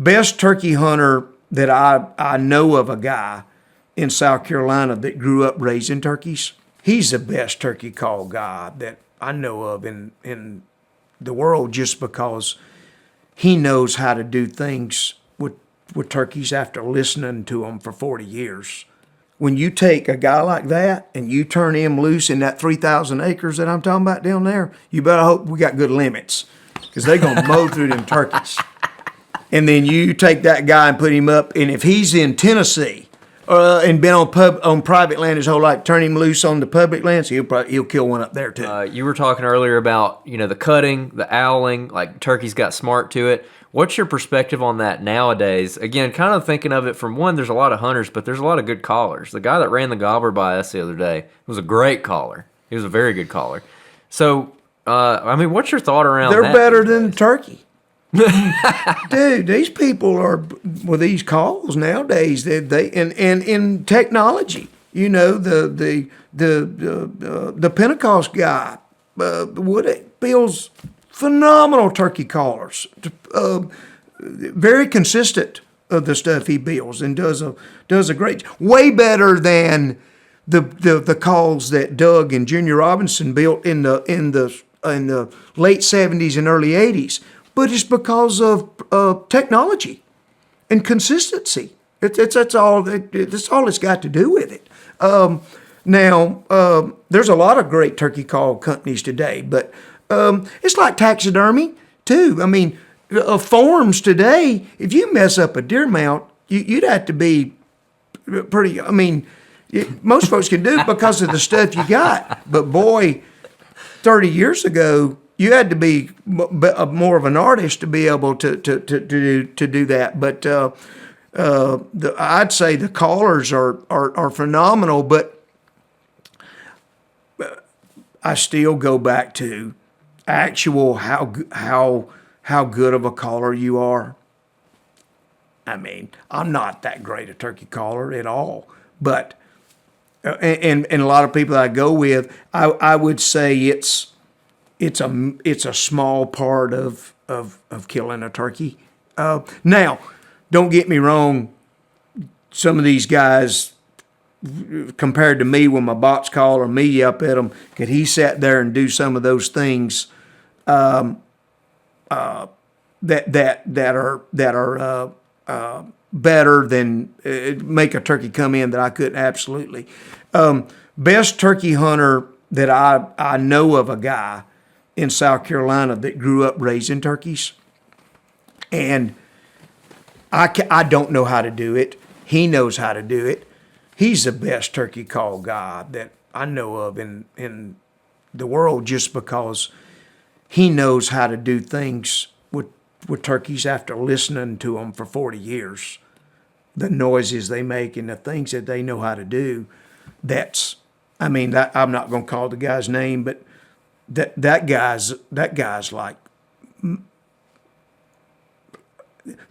Best turkey hunter that I know of, a guy in South Carolina that grew up raising turkeys. He's the best turkey call guy that I know of in the world, just because he knows how to do things with turkeys after listening to them for 40 years. When you take a guy like that and you turn him loose in that 3,000 acres that I'm talking about down there, you better hope we got good limits, because they're going to mow through them turkeys. And then you take that guy and put him up, and if he's in Tennessee and been on private land his whole life, turn him loose on the public lands, he'll kill one up there too. You were talking earlier about the cutting, the owling, like turkeys got smart to it. What's your perspective on that nowadays? Again, kind of thinking of it from one, there's a lot of hunters, but there's a lot of good callers. The guy that ran the gobbler by us the other day was a great caller. He was a very good caller. So, what's your thought around that? They're better than the turkey. Dude, these people are with these calls nowadays. They and in technology, the Pentecost guy, Woody builds phenomenal turkey callers, very consistent of the stuff he builds, and does a great, way better than the calls that Doug and Junior Robinson built in the late 70s and early 80s. But it's because of technology and consistency. That's all it's got to do with it. Now, there's a lot of great turkey call companies today, but it's like taxidermy too. I mean, forms today, if you mess up a deer mount, you'd have to be pretty. I mean, most folks can do it because of the stuff you got. But boy, 30 years ago, you had to be more of an artist to be able to do that. But I'd say the callers are phenomenal. But I still go back to actual how good of a caller you are. I mean, I'm not that great a turkey caller at all, but and a lot of people that I go with, I would say it's a small part of killing a turkey. Now, don't get me wrong. Some of these guys, compared to me with my box call or me up at them, could he sat there and do some of those things that are better than make a turkey come in that I couldn't absolutely. Best turkey hunter that I know of, a guy in South Carolina that grew up raising turkeys, and I don't know how to do it. He knows how to do it. He's the best turkey call guy that I know of in the world, just because he knows how to do things with turkeys after listening to them for 40 years. The noises they make and the things that they know how to do. I'm not going to call the guy's name, but that guy's like,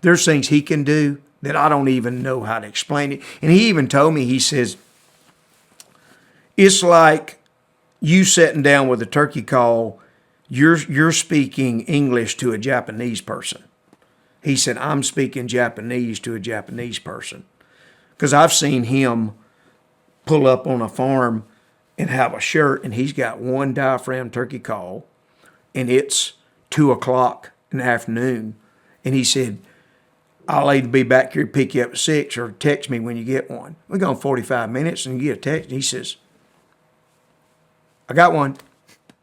there's things he can do that I don't even know how to explain it. And he even told me, he says, it's like you sitting down with a turkey call, you're speaking English to a Japanese person. He said, I'm speaking Japanese to a Japanese person. Because I've seen him pull up on a farm and have a shirt, and he's got one diaphragm turkey call, and it's 2:00 in the afternoon. And he said, I'll either be back here to pick you up at 6 or text me when you get one. We're going 45 minutes and you get a text. And he says, I got one.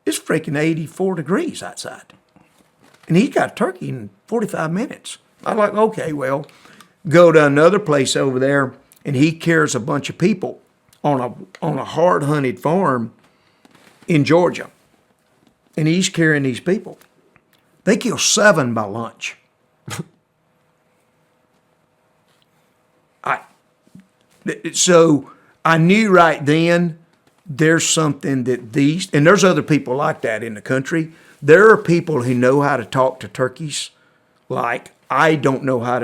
It's freaking 84 degrees outside. And he's got a turkey in 45 minutes. I'm like, okay, well, go to another place over there, and he carries a bunch of people on a hard hunted farm in Georgia. And he's carrying these people. They kill 7 by lunch. So I knew right then there's something that and there's other people like that in the country. There are people who know how to talk to turkeys like I don't know how,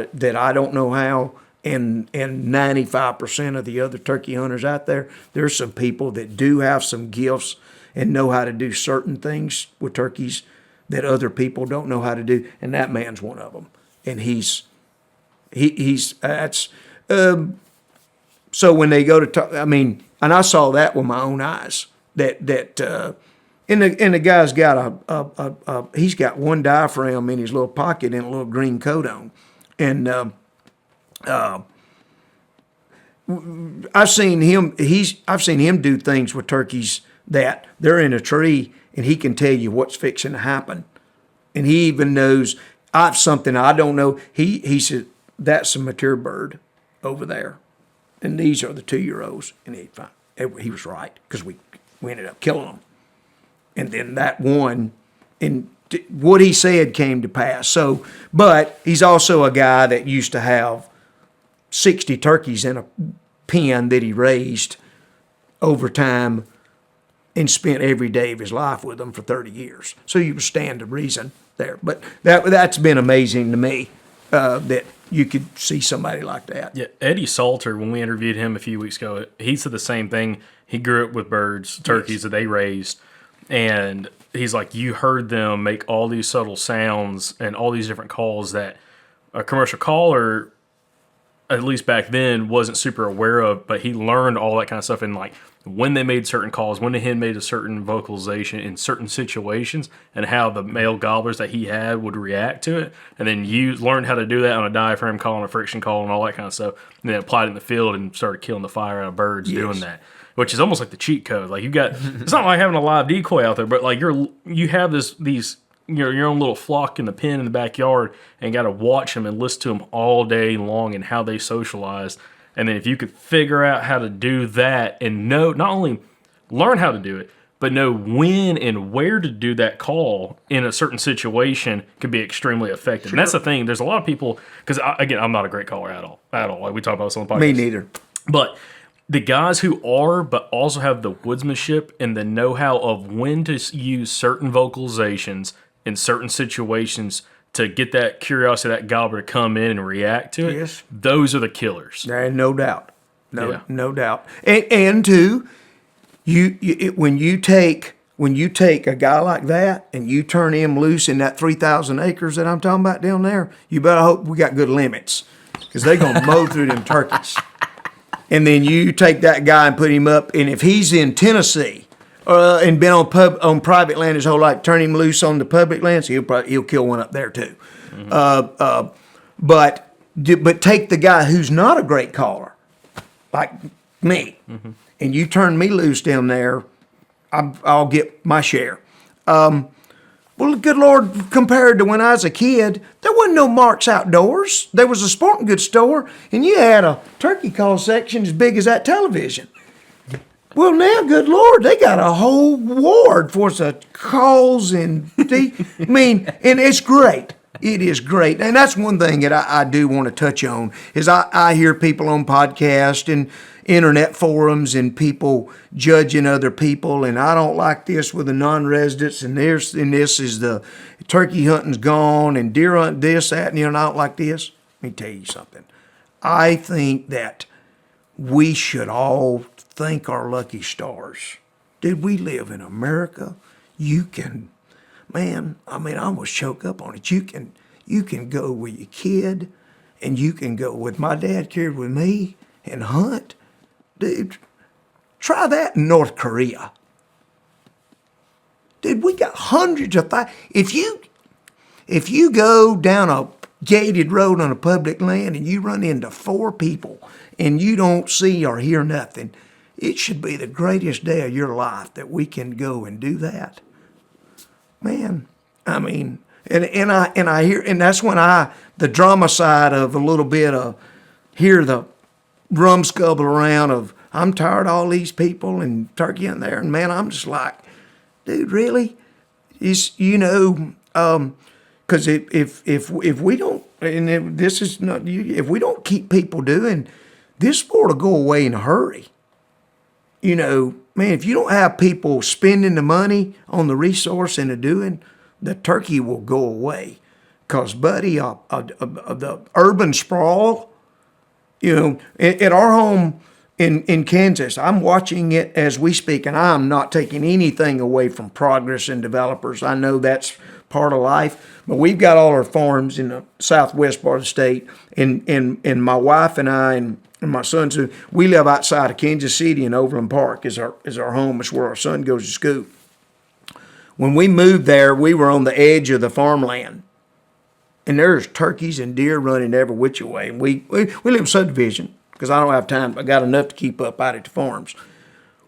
and 95% of the other turkey hunters out there, there's some people that do have some gifts and know how to do certain things with turkeys that other people don't know how to do, and that man's one of them. And he's He's that's so when they go to talk, I mean, and I saw that with my own eyes. And the guy's got he's got one diaphragm in his little pocket and a little green coat on, and I've seen him do things with turkeys that they're in a tree and he can tell you what's fixing to happen, and he even knows I've something I don't know. He said that's a mature bird over there, and these are the 2-year-olds, and he was right because we ended up killing them. And then that one, and what he said came to pass. So, but he's also a guy that used to have 60 turkeys in a pen that he raised over time and spent every day of his life with them for 30 years. So you stand to reason there. But that's been amazing to me that you could see somebody like that. Yeah, Eddie Salter, when we interviewed him a few weeks ago, he said the same thing. He grew up with birds, turkeys that they raised. And he's like, you heard them make all these subtle sounds and all these different calls that a commercial caller, at least back then, wasn't super aware of. But he learned all that kind of stuff. And like when they made certain calls, when the hen made a certain vocalization in certain situations, and how the male gobblers that he had would react to it. And then you learned how to do that on a diaphragm call and a friction call and all that kind of stuff. And then applied it in the field and started killing the fire out of birds doing that. Which is almost like the cheat code. Like you got, it's not like having a live decoy out there, but like you have these your own little flock in the pen in the backyard, and got to watch them and listen to them all day long and how they socialize. And then if you could figure out how to do that and know, not only learn how to do it, but know when and where to do that call in a certain situation, could be extremely effective. Sure. And that's the thing. There's a lot of people, because again, I'm not a great caller at all. Like we talk about this on the podcast. Me neither. But the guys who are, but also have the woodsmanship and the know-how of when to use certain vocalizations in certain situations to get that curiosity, that gobbler to come in and react to it, yes, those are the killers. No doubt. No doubt. And too, when you take a guy like that and you turn him loose in that 3,000 acres that I'm talking about down there, you better hope we got good limits, because they're going to mow through them turkeys. And then you take that guy and put him up, and if he's in Tennessee and been on private land his whole life, turn him loose on the public lands, he'll kill one up there too. Mm-hmm. But take the guy who's not a great caller, like me, mm-hmm, and you turn me loose down there, I'll get my share. Well, good Lord, compared to when I was a kid, there wasn't no Mark's Outdoors. There was a sporting goods store, and you had a turkey call section as big as that television. Well, now, good Lord, they got a whole ward for such calls and and it's great. It is great. And that's one thing that I do want to touch on is I hear people on podcasts and internet forums and people judging other people, and I don't like this with the non-residents, and this is the turkey hunting's gone and deer hunt this, that, and I don't like this. Let me tell you something. I think that we should all thank our lucky stars. Dude, we live in America. You can, man, I almost choke up on it. You can go with your kid, and you can go with my dad carried with me and hunt. Dude, try that in North Korea. Dude, we got hundreds of if you go down a gated road on a public land and you run into 4 people and you don't see or hear nothing, it should be the greatest day of your life that we can go and do that. Man, I hear, and that's when the drama side of a little bit of hear the rumskull around of I'm tired of all these people and turkey in there, and man, I'm just like, dude, really? Because if we don't, and this is not, if we don't keep people doing, this sport will go away in a hurry. Man, if you don't have people spending the money on the resource and the doing, the turkey will go away. Because, buddy, the urban sprawl, at our home in Kansas, I'm watching it as we speak, and I'm not taking anything away from Progress and developers. I know that's part of life. But we've got all our farms in the southwest part of the state, and my wife and I and my son, so we live outside of Kansas City, in Overland Park is our home. It's where our son goes to school. When we moved there, we were on the edge of the farmland, and there's turkeys and deer running every which way. And we live in subdivision because I don't have time. I got enough to keep up out at the farms.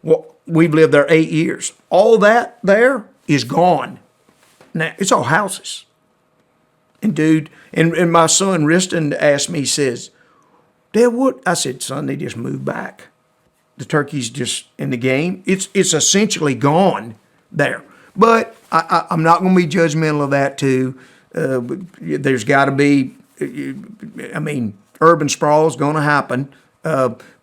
Well, we've lived there 8 years. All that there is gone. Now it's all houses. And dude, and my son Riston asked me, he says, Dad, what? I said, son, they just moved back. The turkey's just in the game. It's essentially gone there. But I'm not going to be judgmental of that too. There's got to be, urban sprawl is going to happen.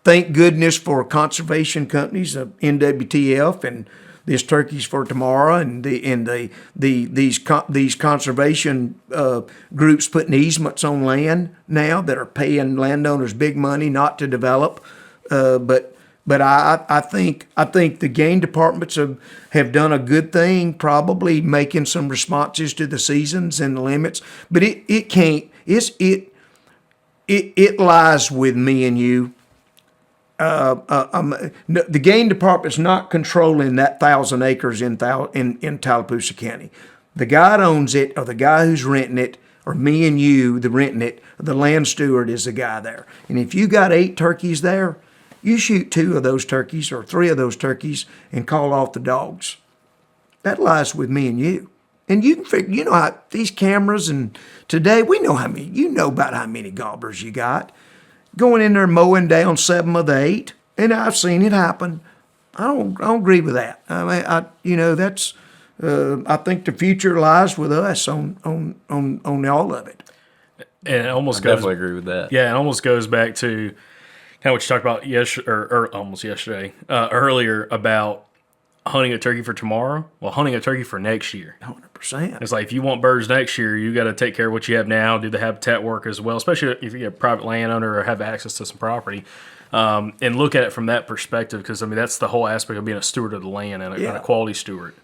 Thank goodness for conservation companies, NWTF, and this Turkeys for Tomorrow, and these conservation groups putting easements on land now that are paying landowners big money not to develop. But I think the game departments have done a good thing, probably making some responses to the seasons and the limits. But it can't. It lies with me and you. The game department's not controlling that 1,000 acres in Tallapoosa County. The guy that owns it, or the guy who's renting it, or me and you, the renting it, the land steward is the guy there. And if you got 8 turkeys there, you shoot 2 of those turkeys or 3 of those turkeys and call off the dogs. That lies with me and you. And you can figure, you know how these cameras, and today we know about how many gobblers you got. Going in there mowing down 7 of the 8, and I've seen it happen. I don't agree with that. I think the future lies with us on all of it. And it almost Definitely agree with that. Yeah, it almost goes back to kind of what you talked about earlier about hunting a turkey for tomorrow. Well, hunting a turkey for next year. 100%. It's like if you want birds next year, you got to take care of what you have now, do the habitat work as well, especially if you're a private landowner or have access to some property, and look at it from that perspective, because, that's the whole aspect of being a steward of the land and a quality steward.